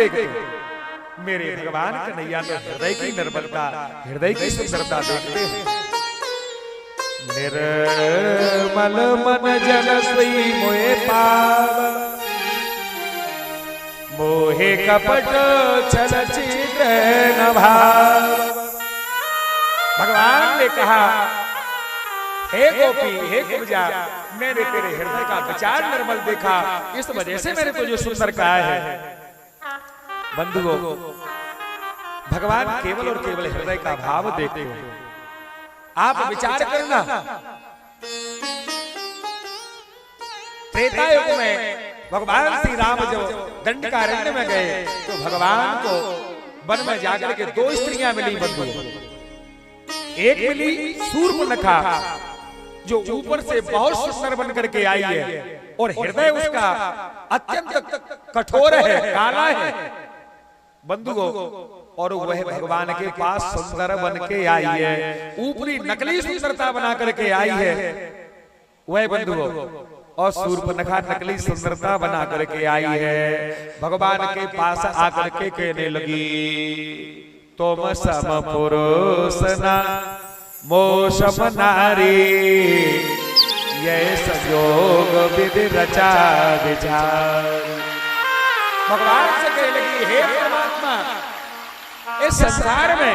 देखते मेरे भगवान कन्हैया तो हृदय की निर्मलता, हृदय की सुंदरता देखते हैं। निर्मल मन जन सोई मोहे पावन, मोहे कपट छल चित्र न भाव। भगवान ने कहा, हे गोपी, हे कुब्जा, मैंने तेरे हृदय का विचार निर्मल देखा, इस वजह से मैंने तुझे सुंदर कहा है। बंधुओं, भगवान केवल और केवल हृदय का भाव देखते हैं। आप विचार करना, त्रेता युग में भगवान श्री राम जब दंडकारण्य में गए तो भगवान को वन में जाकर के दो स्त्रियां मिली। बंधुओं, एक मिली शूर्पणखा, जो ऊपर से बहुत सुंदर बन करके आई है और हृदय उसका अत्यंत कठोर है, काला है। बंधुओं, और वह भगवान के पास सुंदर बन के आई है, ऊपरी नकली सुंदरता बना करके आई है वह। बंधुओं, और शूर्पणखा नकली सुंदरता बना करके आई है। भगवान के पास आकर के कहने लगी, तुम सम पुरुष ना मोसम नारी, ये संयोग विधि रचा विचार। भगवान से कहने लगी, हे परमात्मा, इस संसार में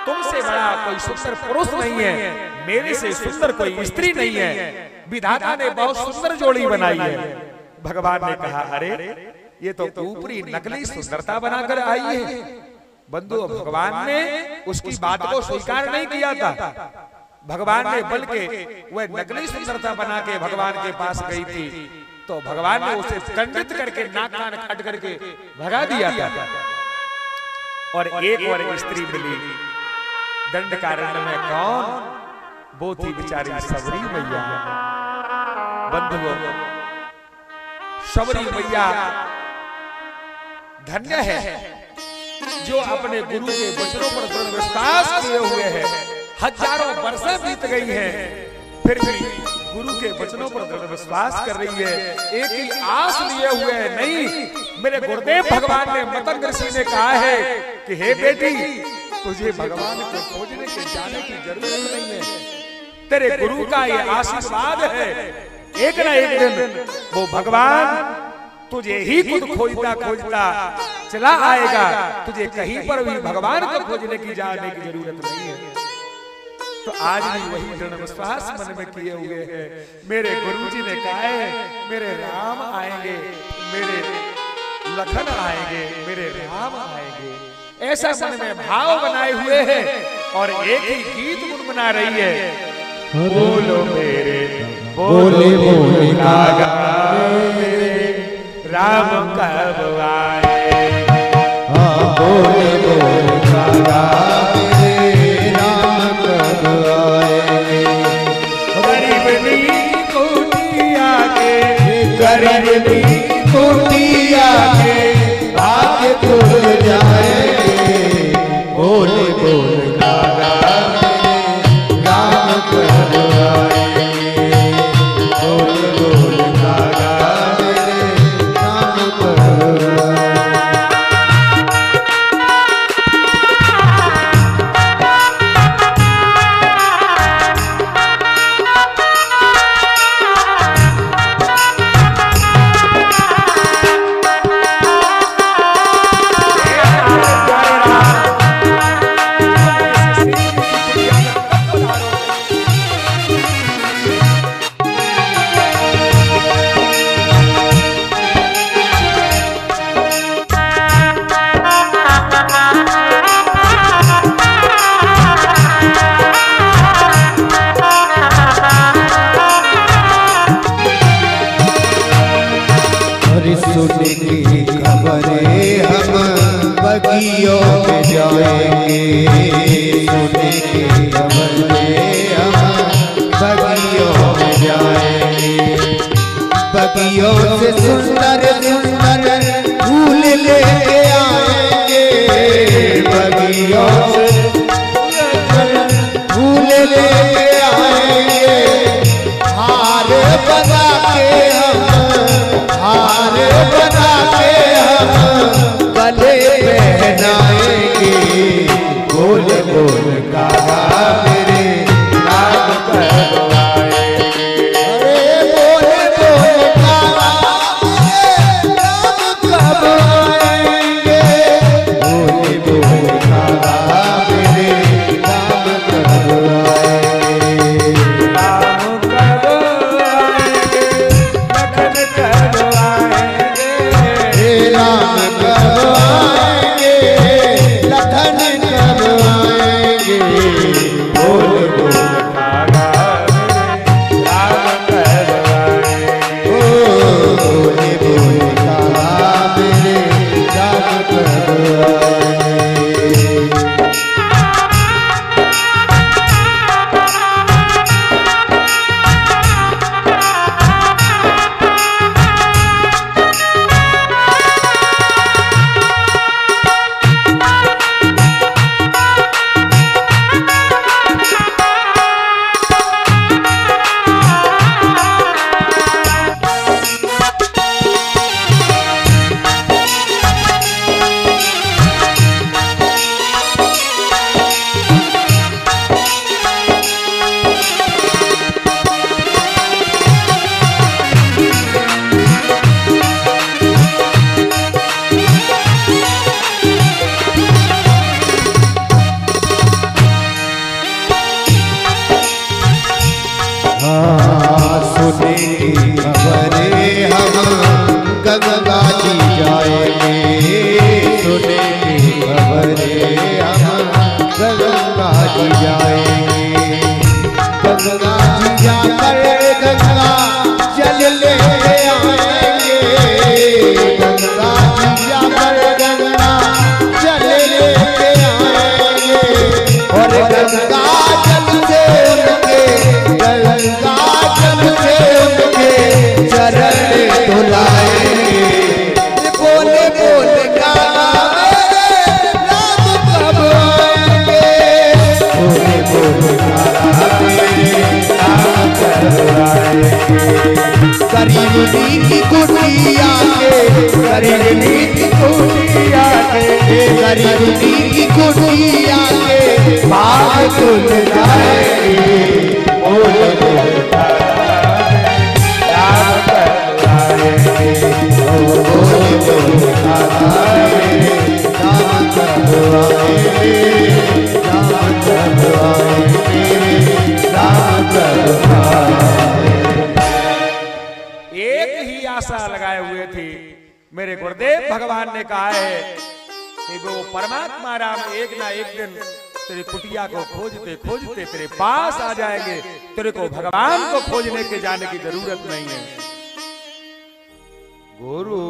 तुमसे बड़ा कोई सुंदर पुरुष नहीं है, मेरे से सुंदर कोई स्त्री नहीं है। विधाता ने बहुत सुंदर जोड़ी बनाई है। भगवान ने कहा, अरे ये तो ऊपरी नकली सुंदरता बनाकर आई है। बंधु, भगवान ने उसकी बात को स्वीकार नहीं किया था। भगवान ने बल्कि वह नकली सुंदरता बना के भगवान के पास गई थी, तो भगवान ने उसे दंडित करके नाक कान काट करके भगा दिया था। और एक और स्त्री मिली दंडकारण्य में, कौन? वो थी बेचारी सबरी मैया। बंधुओं, सबरी मैया धन्य है जो अपने गुरु के वचनों पर दृढ़ विश्वास किए हुए है। हजारों वर्षें बीत गई हैं, फिर भी गुरु के वचनों पर दृढ़ विश्वास कर रही है। एक ही आस लिए हुए है, नहीं, मेरे गुरुदेव भगवान ने, मतंग ऋषि ने कहा है कि हे बेटी, तुझे भगवान को खोजने के जाने की जरूरत नहीं है। तेरे गुरु का ये आशीर्वाद है, एक ना एक दिन वो भगवान तुझे ही खुद खोजता खोजता चला आएगा। तुझे कहीं पर भी भगवान को खोजने की जाने की जरूरत नहीं है। तो आज भी वही दृढ़ विश्वास मन में किए हुए हैं। मेरे गुरुजी ने कहा है, मेरे राम आएंगे, मेरे लखन आएंगे, मेरे राम आएंगे, ऐसा मन में भाव बनाए हुए हैं और एक ही गीत गुनगुना रही है। बोलो मेरे बोले बोले कागा, राम कब आए। हाँ, बोले बोले कागा, राम कब आए। गरीबनी कुटिया के, गरीबनी कुटिया के भाग्य खुल जाए। बोले बोले कागा, राम कब आए। बोले बोले कागा, राम कब आए। सुने की खबरें हम बगियों में जाएंगे। सुने की खबरें हम बगियों में जाएंगे। बगियों से सुंदर सुंदर फूल लेके आएंगे। बगियों से फूल लेके आएंगे। हार बना के हम, हार बना के हम आएंगे, बोले बोले कागा मेरे राम कब आएंगे। राम कब आएंगे, लखन कब आएंगे, हे राम कब आएंगे, लखन कब आएंगे, बोल बोल कागा मेरे राम कब आएंगे। ओ बोले बोले कागा मेरे राम कब आएंगे। सुने की खबरें हम गंगा जी जाएंगे, सुने की खबरें हम गंगा जी जाएंगे, गंगा जी जाकर गंगा जल ले आएंगे, गंगा जी जाकर गंगा जल ले आएंगे, और गंगा जल से उनके गंगा जल से उनके चरण धुलाएंगे, बोले बोले कागा मेरे राम कब आएंगे, बोले बोले कागा मेरे राम कब आएंगे। गरीबी की कुटिया के, गरीबी की कुटिया के, गरीबी की कुटिया के बाग खुल जाएंगे, बोले बोले राम कब आएंगे। बोले बोले कागा मेरे राम कब आएंगे, राम कब आएंगे, राम कब आएंगे। एक ही आशा लगाए हुए थे। मेरे गुरुदेव भगवान ने कहा है कि वो परमात्मा राम एक ना एक दिन तेरी कुटिया को खोजते खोजते तेरे पास आ जाएंगे। तेरे को भगवान को खोजने के जाने की जरूरत नहीं है। गुरु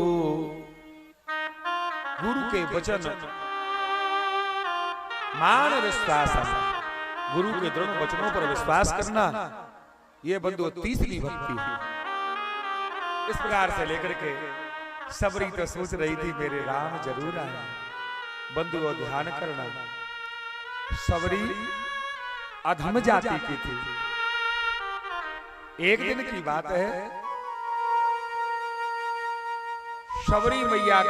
गुरु के वचन मान विश्वास, गुरु के दृढ़ वचनों पर विश्वास करना, ये बंधु तीसरी भक्ति है। इस प्रकार से लेकर के सबरी तो सोच रही थी मेरे राम जरूर आए। बंधुओं ध्यान करना, सबरी अधम जाति की थी। एक दिन की बात है, सबरी मैया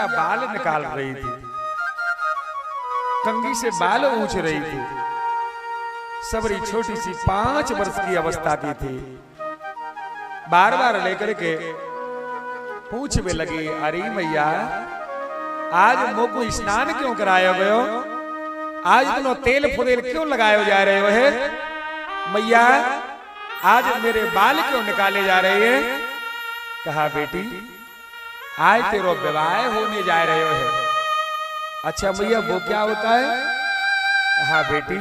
बाल निकाल रही थी, कंघी से बाल ऊंच रही थी। सबरी छोटी सी 5 वर्ष की अवस्था की थी। बार बार लेकर के पूछ में लगी, अरे मैया आज मोको स्नान क्यों कराया गयो, आज तुम तेल फुदेल क्यों लगाए जा रहे हो है मैया, आज मेरे बाल क्यों निकाले जा रहे हैं। कहा बेटी आज तेरो विवाह होने जा रहे हो है। अच्छा मैया वो क्या होता है। कहा बेटी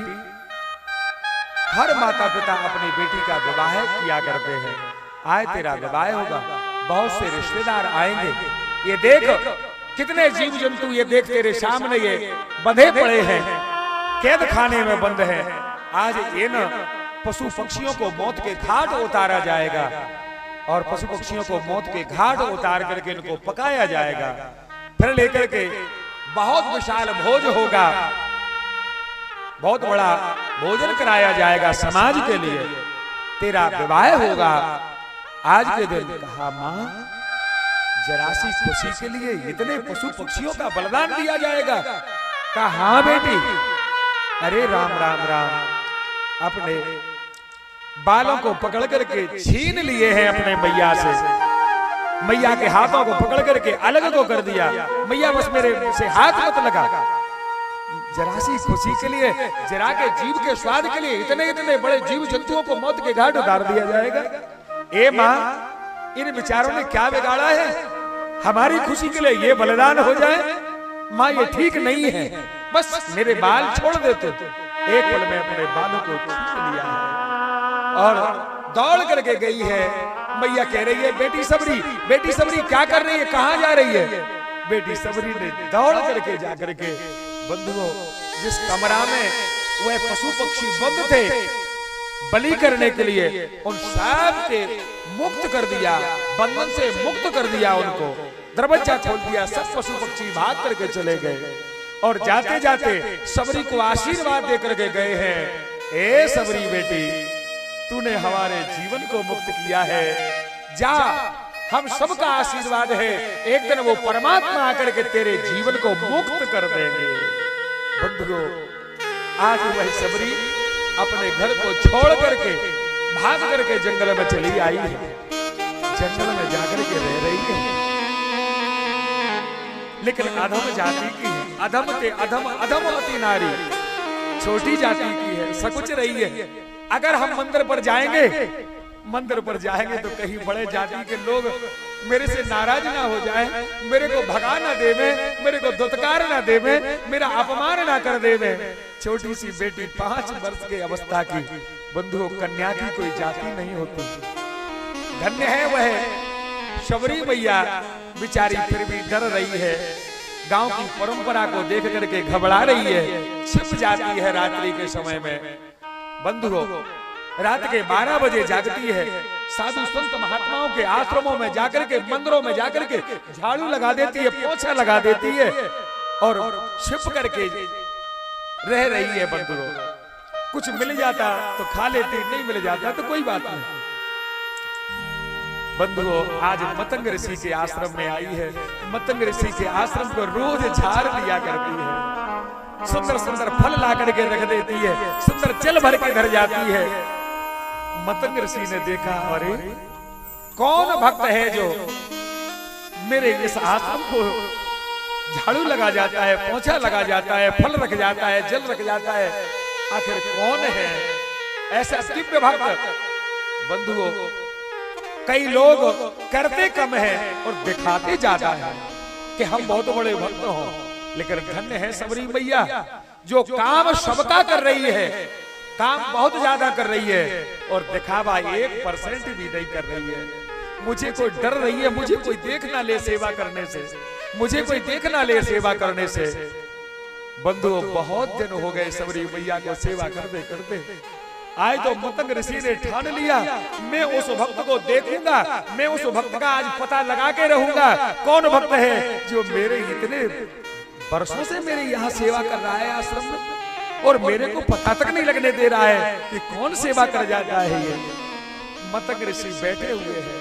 हर माता पिता अपनी बेटी का विवाह किया करते हैं। आज तेरा विवाह होगा, बहुत से रिश्तेदार आएंगे। ये देख कितने जीव जंतु, ये देख तेरे सामने ये बंधे पड़े हैं, कैद खाने में बंद हैं। आज ये न पशु पक्षियों को मौत के घाट उतारा जाएगा और पशु पक्षियों को मौत के घाट उतार करके इनको पकाया जाएगा। फिर लेकर के बहुत विशाल भोज होगा, बहुत बड़ा भोजन कराया जाएगा समाज के लिए, तेरा विवाह होगा आज के दिन। कहा मां जरा सी खुशी के लिए इतने पशु पक्षियों का बलिदान दिया जाएगा। कहा हाँ बेटी। अरे राम राम राम, अपने बालों को पकड़ करके छीन लिए हैं अपने मैया से। मैया के हाथों को पकड़ करके अलग तो कर दिया, मैया बस मेरे से हाथ मत लगा। जरा सी खुशी के लिए, जरा के जीव के स्वाद के लिए इतने इतने बड़े जीव जंतुओं को मौत के घाट उतार दिया जाएगा। ए माँ, इन विचारों ने क्या बिगाड़ा है? हमारी खुशी के लिए ये बलिदान हो जाए? माँ ये ठीक नहीं है, बस मेरे बाल छोड़ देते। एक पल में अपने बालों को छीन लिया है और दौड़ करके गई है। मैया कह रही है, बेटी सबरी, बेटी सबरी क्या कर रही है, कहाँ जा रही है? बेटी सबरी ने दौड़ करके जा करके बंधुओं, जिस कमरा में वह पशु पक्षी बंद थे बलि करने के लिए, उन सब के मुक्त कर दिया, बंधन से मुक्त कर दिया, उनको दरवाजा खोल दिया। सब पशु पक्षी भाग करके चले गए और जाते जाते सबरी को आशीर्वाद दे करके गए हैं। ए सबरी बेटी, तूने हमारे जीवन को मुक्त किया है, जा, हम सबका आशीर्वाद है, एक दिन वो परमात्मा आकर के तेरे जीवन को मुक्त कर देंगे। बंधुओं, आज वह सबरी अपने घर को छोड़ करके भाग करके जंगल में चली आई है, जंगल में जाकर के रह रही है, लेकिन अधम जाति की है, अधम के अधम अधमवती नारी, छोटी जाति की है, सकुच रही है। अगर हम मंदिर पर जाएंगे, मंदिर पर जाएंगे तो कहीं बड़े जाति के लोग मेरे से नाराज ना हो जाए, मेरे को भगा ना देवे, मेरे को दुत्कार ना देवे, मेरा अपमान ना कर देवे। छोटी सी बेटी 5 वर्ष के अवस्था की, बंधुओं, कन्या की कोई जाति नहीं होती। धन्य है वह शबरी मैया, बिचारी फिर भी डर रही है, गांव की परंपरा को देख करके घबरा रही है, छिप जाती है रात्रि के समय में। बंधुओं, रात के 12 बजे जागती है, साधु संत महात्माओं के आश्रमों में जाकर के, मंदिरों में जाकर के झाड़ू लगा देती है, पोछा लगा देती है और छिप करके रह रही है। बंधुओं, कुछ मिल जाता तो खा लेती, नहीं मिल जाता तो कोई बात नहीं। बंधुओं, आज मतंग ऋषि के आश्रम में आई है, मतंग ऋषि के आश्रम को रोज झाड़ लिया करती है, सुंदर सुंदर फल ला करके रख देती है, सुंदर जल भर के घर जाती है। मतंग ऋषि ने देखा, अरे कौन भक्त है जो मेरे इस आश्रम को झाड़ू लगा जाता है, पोछा लगा जाता है, फल रख जाता है, जल रख जाता है, आखिर कौन है ऐसा दिव्य भक्त? बंधुओं, कई लोग करते कम है और दिखाते ज्यादा है कि हम बहुत बड़े भक्त हो, लेकिन धन्य है सबरी मैया जो काम सबका कर रही है, काम बहुत ज्यादा कर रही है और दिखावा 1% भी नहीं कर रही है। मुझे कोई डर रही है, मुझे कोई देख ना ले सेवा करने से, मुझे कोई देख ना ले सेवा करने से। बंधुओं, बहुत दिन हो गए सबरी मैया को सेवा करते करते। आज तो मतंग ऋषि ने ठान लिया, मैं उस भक्त को देखूंगा, मैं उस भक्त का आज पता लगा के रहूंगा, कौन भक्त है जो मेरे इतने वर्षों से मेरे यहाँ सेवा कर रहा है आश्रम में, और मेरे को पता तक नहीं लगने दे रहा है कि कौन सेवा कर जाता है ये। मतंग ऋषि बैठे हुए हैं,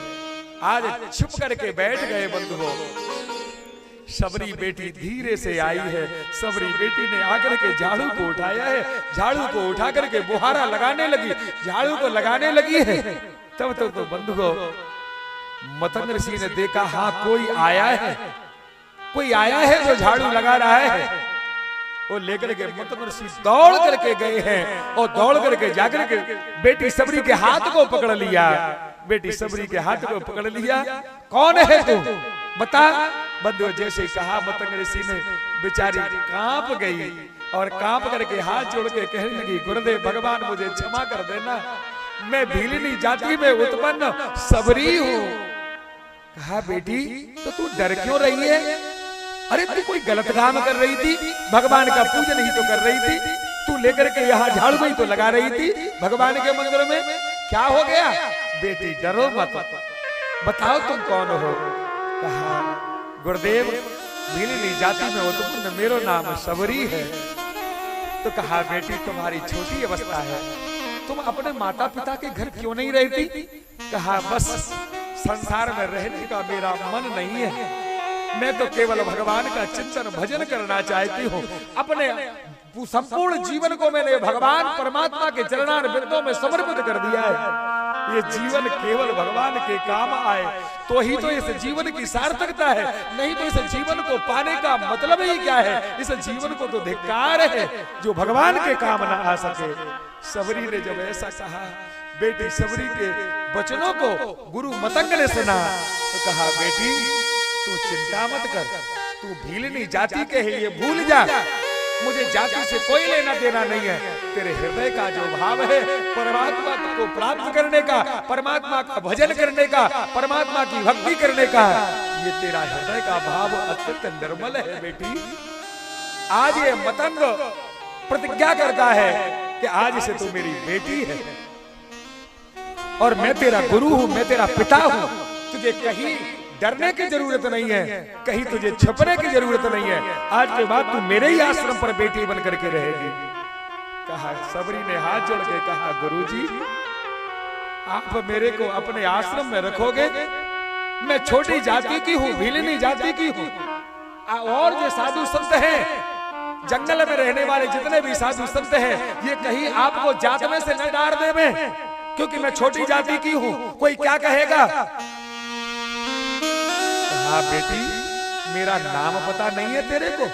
आज छुप करके बैठ गए। बंधुओं, सबरी बेटी धीरे से आई है, सबरी बेटी ने आकर के झाड़ू को उठाया है, झाड़ू को उठा करके बुहारा लगाने लगी, झाड़ू को लगाने लगी है। तब तक तो बंधुओं, मतंग ऋषि ने देखा, हाँ कोई आया है, कोई आया है जो झाड़ू लगा रहा है। वो लेकर के मतंग ऋषि दौड़ करके गए हैं और दौड़ करके जाकर के बेटी सबरी के हाथ को पकड़ लिया, बेटी सबरी के हाथ को पकड़ लिया। कौन है तू, बता। बंधुओं, जैसे कहा मतंग ऋषि ने, बेचारी कांप गई और कांप करके हाथ जोड़ के कहने लगी, गुरुदेव भगवान मुझे क्षमा कर देना, मैं भीलनी जाति में उत्पन्न सबरी हूँ। कहा, बेटी तो तू डर क्यों रही है? अरे तू कोई गलत काम कर रही थी, भगवान का पूजन ही तो कर रही थी, तू लेकर के यहाँ झाड़ू ही तो लगा रही थी भगवान के मंदिर में, क्या हो गया? बेटी डरो मत, बताओ तुम कौन हो। कहा, गुरुदेव भीलनी जाति में उत्पन्न मेरा नाम सबरी है। तो कहा, बेटी तुम्हारी छोटी अवस्था है, तुम अपने माता पिता के घर क्यों नहीं रहती? कहा, बस संसार में रहने का मेरा मन नहीं है, मैं तो केवल भगवान का चिंतन भजन करना चाहती हूँ। अपने संपूर्ण जीवन को मैंने भगवान परमात्मा के चरणारविंदों में समर्पित कर दिया है। ये जीवन केवल भगवान के काम आए, तो ही तो इस जीवन की सार्थकता है, नहीं तो इस जीवन को पाने का मतलब ही क्या है? इस जीवन को तो धिक्कार है जो भगवान के काम ना आ सके। सबरी ने जब ऐसा कहा, बेटी सबरी के वचनों को गुरु मतंग ने सुना तो कहा, बेटी तू चिंता मत कर, तू भीलनी जाति के है ये भूल जा, मुझे जाति से कोई लेना देना नहीं है। तेरे हृदय का जो भाव है परमात्मा को प्राप्त करने का, परमात्मा का भजन करने का, परमात्मा की भक्ति करने का, ये तेरा हृदय का भाव अत्यंत निर्मल है बेटी। आज ये मतंग प्रतिज्ञा करता है कि आज से तू मेरी बेटी है और मैं तेरा गुरु हूं, मैं तेरा पिता हूं। तुझे कहीं डरने की जरूरत नहीं है, कहीं तुझे छुपने की जरूरत नहीं है। आज के बाद तू मेरे ही आश्रम पर बेटी बन करके रहेगी। कहा, सबरी ने हाथ जोड़ के कहा, गुरुजी आप मेरे को अपने आश्रम में रखोगे? मैं छोटी जाति की हूँ, भीलनी जाति की हूँ, और जो साधु संत हैं, जंगल में रहने वाले जितने भी साधु संत हैं, ये कहीं आपको जात में से न डाल दे मैं, क्योंकि मैं छोटी जाति की हूँ, कोई क्या कहेगा? हाँ बेटी, मेरा नाम पता नहीं है तेरे को?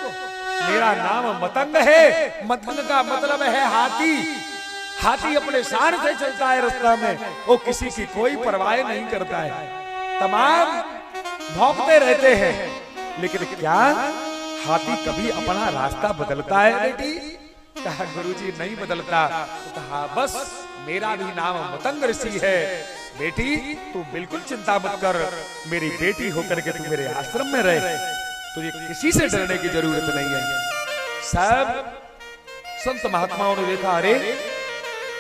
मेरा नाम मतंग है। मतंग का मतलब है हाथी। हाथी अपने शान से चलता है रास्ता में, वो किसी की कोई परवाह नहीं करता है, तमाम भौंकते रहते हैं, लेकिन क्या हाथी कभी अपना रास्ता बदलता है बेटी? कहा, गुरुजी नहीं बदलता। तो कहा, बस मेरा भी नाम मतंग ऋषि है। बेटी तू बिल्कुल चिंता मत कर, मेरी बेटी होकर के तू मेरे आश्रम में रहे, तुझे किसी से डरने की जरूरत नहीं है। सब संत महात्माओं ने देखा, अरे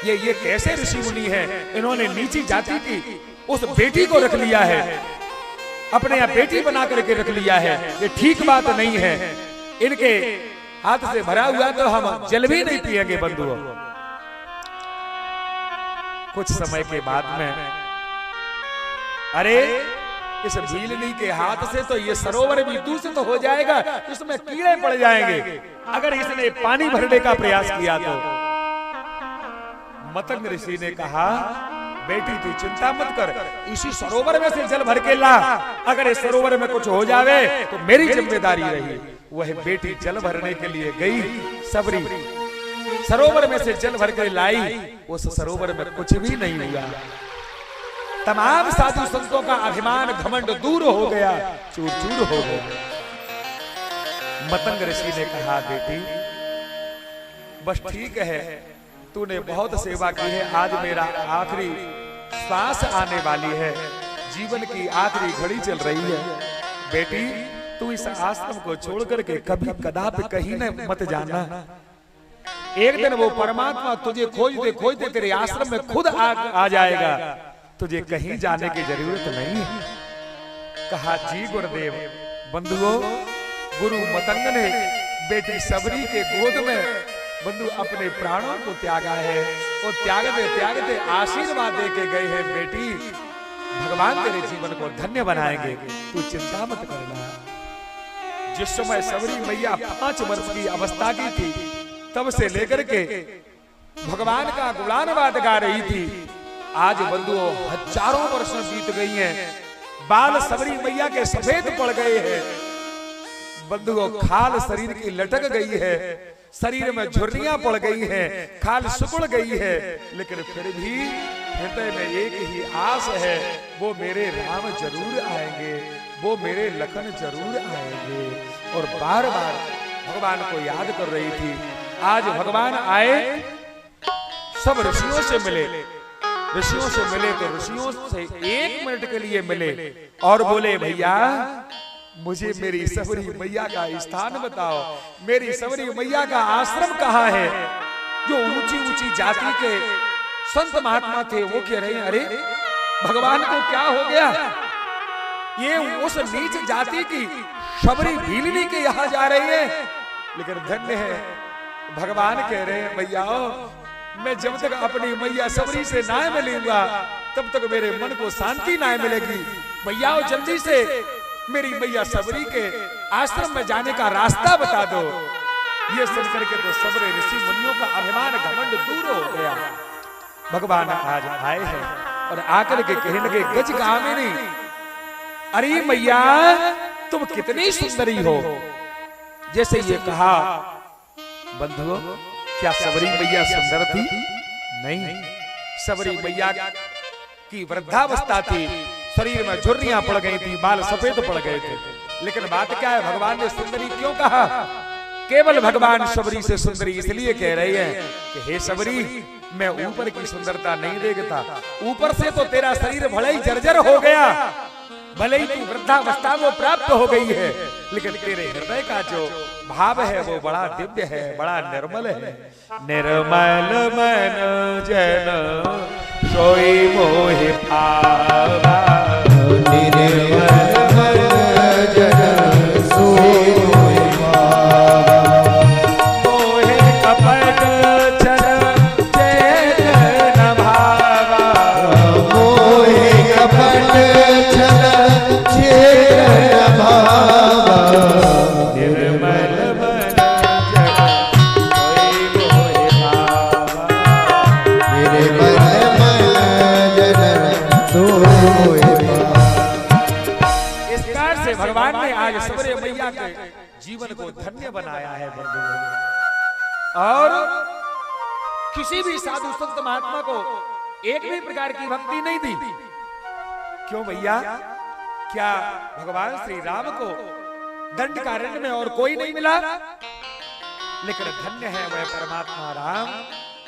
ये कैसे ऋषि मुनि हैं, इन्होंने नीची जाति की उस बेटी को रख लिया है, अपने यहाँ बेटी बना करके रख लिया है, ये ठीक बात नहीं है। इनके हाथ से भरा हुआ तो हम जल भी नहीं पिएंगे बंधुओं। कुछ समय के बाद में, अरे इस भीलनी के हाथ से तो ये सरोवर भी दूषित हो जाएगा, इसमें कीड़े पड़ जाएंगे, अगर इसने पानी भरने का प्रयास किया तो। मतंग ऋषि ने कहा, बेटी तू चिंता मत कर, इसी सरोवर में से जल भर के ला, अगर इस सरोवर में कुछ हो जावे तो मेरी जिम्मेदारी रही। वह बेटी जल भरने के लिए गई, सबरी सरोवर में से जल भर कर लाई, उस सरोवर में कुछ भी नहीं हुआ। तमाम साधु संतों का अभिमान घमंड दूर हो गया, चूर चूर हो गया। मतंग ऋषि ने कहा, बेटी बस ठीक है, तूने बहुत सेवा की है, आज मेरा आखिरी सांस आने वाली है, जीवन की आखिरी घड़ी चल रही है। बेटी तू इस आश्रम को छोड़ करके कभी कदापि कहीं न मत जाना। एक दिन वो परमात्मा तुझे खोजते तेरे आश्रम में खुद आ जाएगा, तुझे कहीं जाने की जरूरत नहीं है। कहा, जी गुरुदेव। बंधुओं, गुरु मतंग ने बेटी सबरी के गोद में बंधु अपने प्राणों को त्यागा है, और त्यागते आशीर्वाद दे के गए हैं, बेटी भगवान तेरे जीवन को धन्य बनाएंगे, तू चिंता मत करना। जिस समय सबरी मैया 5 वर्ष की अवस्था की थी, तब से लेकर के भगवान का गुणानुवाद गा रही थी। आज बंधुओं हजारों वर्ष बीत गई हैं, बाल सबरी मैया के सफेद पड़ गए हैं, बंधुओं खाल शरीर की लटक गई है, शरीर में झुर्रियां पड़ गई हैं, खाल सुकुड़ गई है, लेकिन फिर भी हृदय में एक ही आस है, वो मेरे राम जरूर आएंगे, वो मेरे लखन जरूर आएंगे। और बार बार भगवान को याद कर रही थी। आज भगवान आए, सब ऋषियों से मिले, ऋषियों से मिले तो ऋषियों से 1 मिनट के लिए मिले और बोले, भैया मुझे मेरी सबरी मैया का स्थान बताओ, मेरी सबरी मैया का आश्रम कहाँ है। जो ऊंची ऊंची जाति के संत महात्मा थे वो कह रहे हैं, अरे भगवान को क्या हो गया, ये उस नीच जाति की सबरी भीलनी के यहाँ जा रही है। लेकिन धन्य है, भगवान कह रहे हैं, भैया मैं जब तक अपनी मैया सबरी से ना मिलूंगा तब तक मेरे मन को शांति ना मिलेगी। भैया जल्दी से मेरी मैया सबरी के आश्रम में जाने का रास्ता बता दो। ये सुन करके तो सबरे ऋषि मुनियों का अभिमान घमंड दूर हो गया। भगवान आज आए हैं और आकर के कहने लगे, गज कामिनी अरे मैया तुम कितनी सुंदरी हो। जैसे ये कहा, बंधुओं क्या सबरी मैया सुंदर थी? नहीं, सबरी मैया की वृद्धावस्था थी, शरीर में झुर्रियां पड़ गई थी, बाल सफेद पड़ गए थे। लेकिन बात क्या है, भगवान ने सुंदरी क्यों कहा? केवल भगवान सबरी से सुंदरी इसलिए कह रही है कि हे सबरी, मैं ऊपर की सुंदरता नहीं देखता, ऊपर से तो तेरा शरीर भले ही जर्जर हो गया, भले ही तू वृद्धावस्था को प्राप्त हो गई है, लेकिन तेरे हृदय का जो भाव है वो बड़ा दिव्य है, बड़ा निर्मल है। निर्मल मन जन सोई मोहि पावा, निर्मल मन जन सोई मोहि पावा, मोहे कपट छल चेतन भावा, मोहे कपट छल चेतन भावा, निर्मल मन जन सोई मोहि पावा, निर्मल मन जन सोई मोहि पावा। इस कार से भगवान ने आज सबरे मैया के जीवन को धन्य बनाया है बंधुओं। और किसी भी साधु संत महात्मा को एक भी प्रकार की भक्ति नहीं दी। क्यों भैया? क्या भगवान श्री राम को दंडकारण्य में और कोई नहीं मिला? लेकिन धन्य है वह परमात्मा राम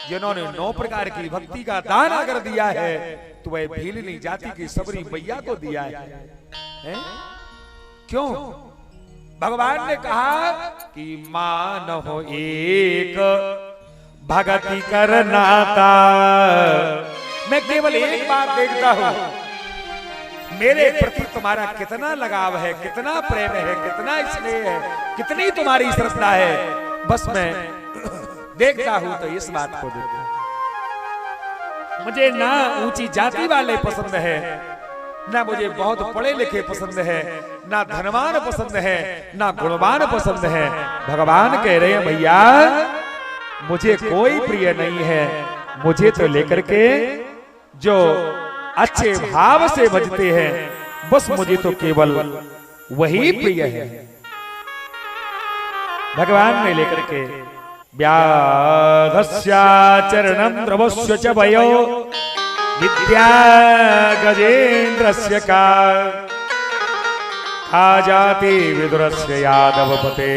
जिन्होंने 9 प्रकार की भक्ति का दान अगर दिया है तो वह भीलनी जाति की सबरी मैया को दिया है? क्यों? भगवान ने कहा कि मानो एक भगति करनाता। मैं केवल एक बात देखता हूं, मेरे प्रति तुम्हारा कितना लगाव है, कितना प्रेम है, कितना स्नेह है, कितनी तुम्हारी श्रद्धा है, बस मैं देखता हूं तो इस बात को देखता हूं। मुझे ना ऊंची जाति वाले पसंद है, ना मुझे बहुत पढ़े लिखे पसंद है, ना धनवान पसंद है, ना गुणवान पसंद है। भगवान कह रहे हैं भैया मुझे कोई प्रिय नहीं है, मुझे तो लेकर के जो अच्छे भाव से भजते हैं बस मुझे तो केवल वही प्रिय है। भगवान ने लेकर के व्याधस्या चरणं द्रवस्य च वयो विद्या गजेन्द्रस्य का खा जाति विदुरस्य यादवपते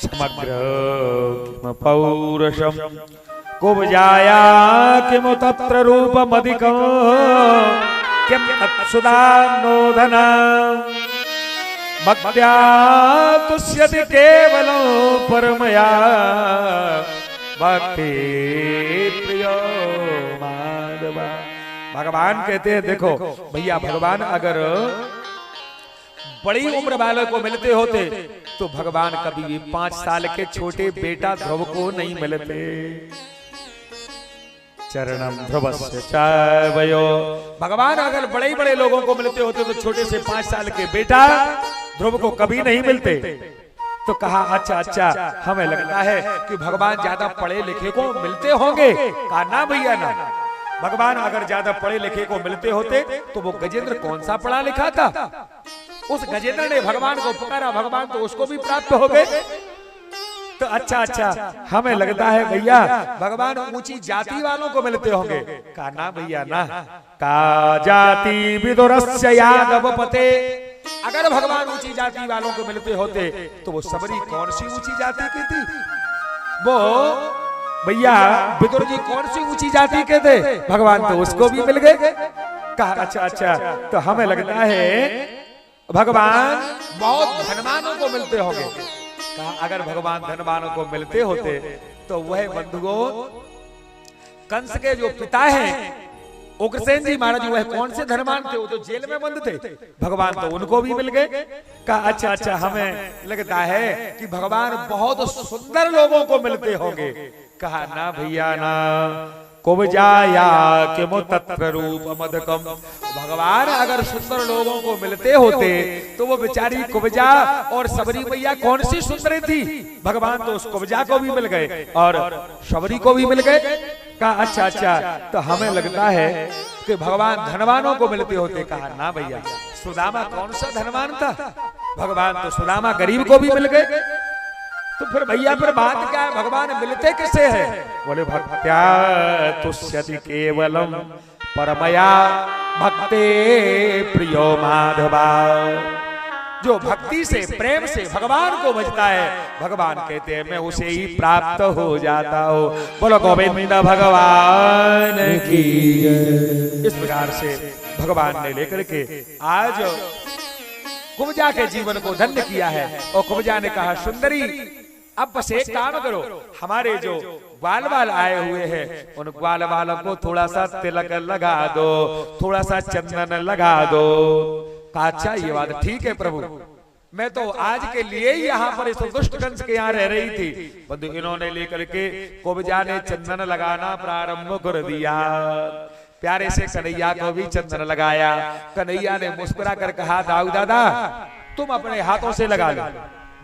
समग्र किम पौरुषम कुब्जाया किमु तत्र रूपमधिकं किम तत्सुदानोदना भक्त्या तुष्यति केवलं परमया भक्ति प्रियो माधवा। भगवान कहते हैं देखो भैया, भगवान अगर बड़ी उम्र वाले को मिलते होते तो भगवान कभी भी 5 साल के छोटे बेटा ध्रुव को नहीं मिलते। चरणम ध्रुवस्य चावयो। भगवान अगर बड़े बड़े लोगों को मिलते होते तो छोटे से 5 साल के बेटा ध्रुव को कभी नहीं मिलते। तो कहा अच्छा अच्छा, हमें लगता है कि भगवान ज्यादा पढ़े लिखे को मिलते होंगे। कहा ना भैया ना, भगवान अगर ज्यादा पढ़े लिखे को मिलते होते तो वो गजेंद्र कौन सा पढ़ा लिखा था? उस गजेंद्र ने भगवान को पुकारा, भगवान तो उसको भी प्राप्त हो गए। तो अच्छा अच्छा, हमें लगता है भैया भगवान ऊंची जाति वालों को मिलते होंगे। कहा ना भैया ना, का जाति विदुरस्य यादवपते। अगर भगवान ऊंची जाति वालों को मिलते होते तो वो सबरी कौन सी ऊंची जाति की थी? वो भैया विदुर जी कौन सी ऊंची जाति के थे? भगवान तो उसको भी मिल गए। कहा अच्छा अच्छा, तो हमें लगता है भगवान बहुत धनवानों को मिलते होंगे। कहा अगर भगवान धनवानों को मिलते होते तो वह बंधुओं कंस के जो पिता हैं उग्रसेन जी महाराज, वह कौन से धनवान थे? वो तो जेल में बंद थे, भगवान तो उनको भी मिल गए। कहा अच्छा अच्छा, हमें लगता है कि भगवान बहुत सुंदर लोगों को मिलते होंगे। कहा ना भैया ना, कुब्जाया किमु तत्र रूपमधिकं। भगवान अगर सुंदर लोगों को मिलते होते तो वो बेचारी कुब्जा और सबरी मैया कौन सी सुंदरी थी? भगवान तो उस कुब्जा को भी मिल गए और सबरी को भी मिल गए। कहा अच्छा अच्छा, तो हमें लगता है कि भगवान धनवानों को मिलते होते। कहा ना भैया, सुदामा कौन सा धनवान था, भगवान तो सुदामा गरीब को भी मिल गए। तो फिर भैया फिर बात क्या है, भगवान मिलते किससे है? बोले भक्त्या तुष्यति केवलम परमया भक्ते प्रियो माधवा। जो भक्ति से प्रेम से भगवान को भजता है, भगवान कहते हैं मैं उसे ही प्राप्त हो जाता हूँ। बोलो गोविंद भगवान की। इस प्रकार से भगवान ने लेकर के आज कुब्जा के जीवन को धन्य किया है। और कुब्जा ने कहा सुंदरी अब बस एक काम करो, हमारे जो ग्वाल वाल आए हुए हैं उन ग्वाल वालों को थोड़ा सा तिलक लगा दो, थोड़ा सा चंदन लगा दो। कहा अच्छा ये बात ठीक है प्रभु, मैं तो आज के लिए ही यहाँ पर इस दुष्ट कंस के यहाँ रह रही थी। बंधु इन्होंने लेकर के कुब्जा ने चंदन लगाना प्रारंभ कर दिया। प्यारे से कन्हैया को भी चंदन लगाया। कन्हैया ने मुस्कुरा कर कहा दाऊ दादा तुम अपने हाथों से लगा लो।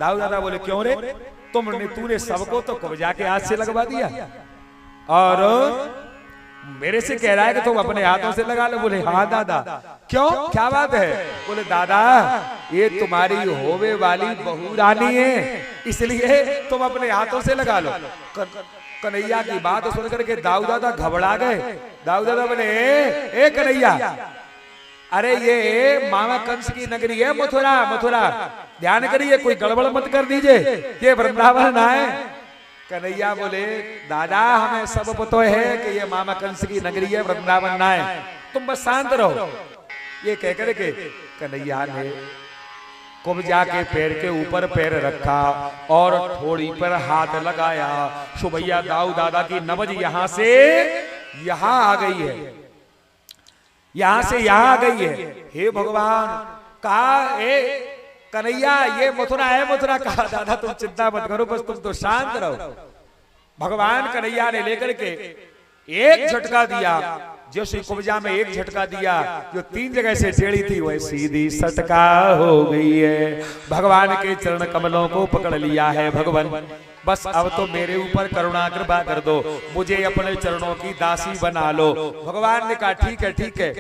दाऊ दादा बोले क्यों रे, तूने सबको तो कुब्जा के हाथ से लगवा दिया और मेरे से कह रहा है कि तुम अपने हाथों से लगा लो। बोले हाँ दादा। क्यों, क्या बात है? बोले दादा ये तुम्हारी होवे वाली बहू रानी है, इसलिए तुम अपने हाथों से लगा लो। कन्हैया की बात सुन करके दाऊ दादा घबरा गए। दाऊ दादा बोले ए कन्हैया, अरे ये मामा कंस की नगरी है मथुरा, मथुरा ध्यान करिए कोई गड़बड़ मत कर दीजिए, ये वृंदावन ना है। कन्हैया बोले दादा हमें सब पता है कि ये मामा कंस की नगरी है, वृंदावन ना है, तुम बस शांत रहो। ये कहकर के कन्हैया ने कुब्जा के पैर के ऊपर पैर रखा और थोड़ी पर हाथ लगाया। सुबैया दाऊ दादा की नबज यहां से यहां आ गई है, यहां से यहां आ गई है। हे भगवान, कहा ए कन्हैया ये मथुरा है, मथुरा। कहा दादा तुम चिंता मत करो, बस तुम तो शांत रहो। भगवान कन्हैया ने लेकर के एक झटका दिया, जो श्री कुब्जा में एक झटका दिया, जो 3 जगह से टेढ़ी थी वह सीधी सटका हो गई है। भगवान के चरण कमलों को पकड़ लिया है। भगवान बस अब तो मेरे ऊपर करुणा कृपा कर दो, मुझे अपने चरणों की दासी बना लो। भगवान ने कहा ठीक है ठीक है,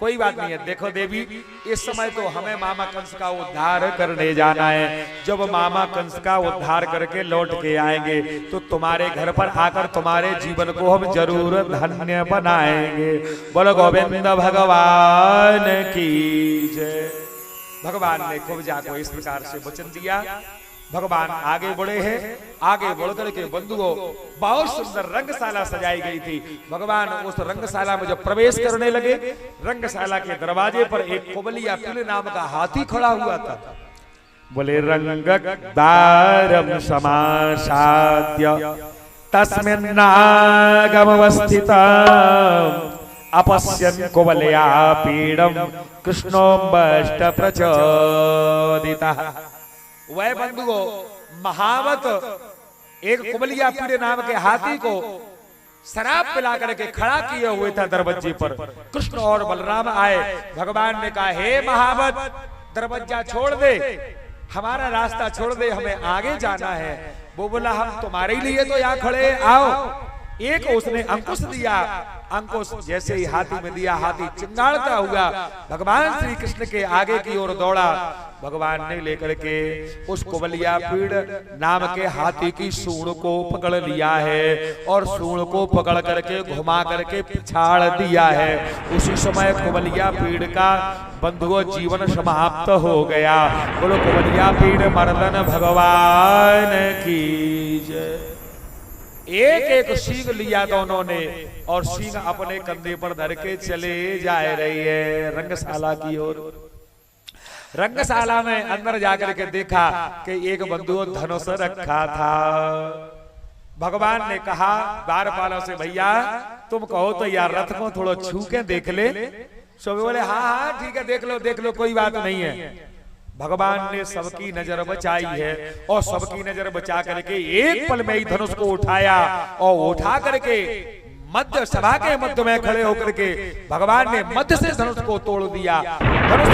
कोई बात नहीं है। देखो देवी, इस समय तो हमें मामा कंस का उद्धार करने जाना है। जब मामा कंस का उद्धार करके लौट के आएंगे तो तुम्हारे घर पर आकर तुम्हारे जीवन को हम जरूर धन्य बनाएंगे। बोलो गोविंद भगवान की जय। भगवान ने कुब्जा को इस प्रकार से वचन दिया। भगवान आगे बढ़े हैं। आगे बढ़कर के बंधुओं बहुत सुंदर रंगशाला सजाई गई थी। भगवान उस रंगशाला में जब प्रवेश करने लगे, रंगशाला के दरवाजे पर एक कुबलिया पीले नाम का हाथी खड़ा हुआ था। बोले रंगदारम समासाद्य तस्मिन्नागमवस्थितम् अपश्यन् कुबलया पीडम कृष्णोऽम्बष्ट प्रचोदितः। वह बंधुओं महावत एक कुबलिया पीड़े नाम के हाथी को शराब पिला करके खड़ा किए हुए था दरवाजे पर। कृष्ण और बलराम आए। भगवान ने कहा हे महावत दरवाजा छोड़ दे, हमारा रास्ता छोड़ दे, हमें आगे जाना है। वो बोला हम तुम्हारे लिए तो यहाँ खड़े, आओ। एक उसने अंकुश दिया, अंकुश जैसे ही हाथी में दिया, हाथी चिंगाड़ता हुआ भगवान श्री कृष्ण के आगे की ओर दौड़ा। भगवान ने लेकर के उस कुबलिया पीड़ नाम के हाथी की सूंड को पकड़ लिया है और सूंड को पकड़ करके घुमा करके पिछाड़ दिया है। उसी समय कुबलिया पीड़ का बंधुओं जीवन समाप्त हो गया। बोलो कुबलिया पीड़ मर्दन भगवान की जय। एक एक सींग लिया दोनों ने और सींग अपने कंधे पर धर के चले जा रही है रंगशाला की ओर। रंगशाला में अंदर जाकर के देखा कि एक बंधु धनुष रखा था। भगवान ने कहा द्वारपालों से भैया तुम कहो तो यार रथ को थोड़ा छू के देख ले। सब बोले हाँ हाँ ठीक है देख लो कोई बात नहीं है। भगवान ने सबकी नजर बचाई है और सबकी नजर बचा करके एक पल में ही धनुष को उठाया और उठा करके मध्य सभा के मध्य में खड़े होकर के भगवान ने मध्य से धनुष को तोड़ दिया। धनुष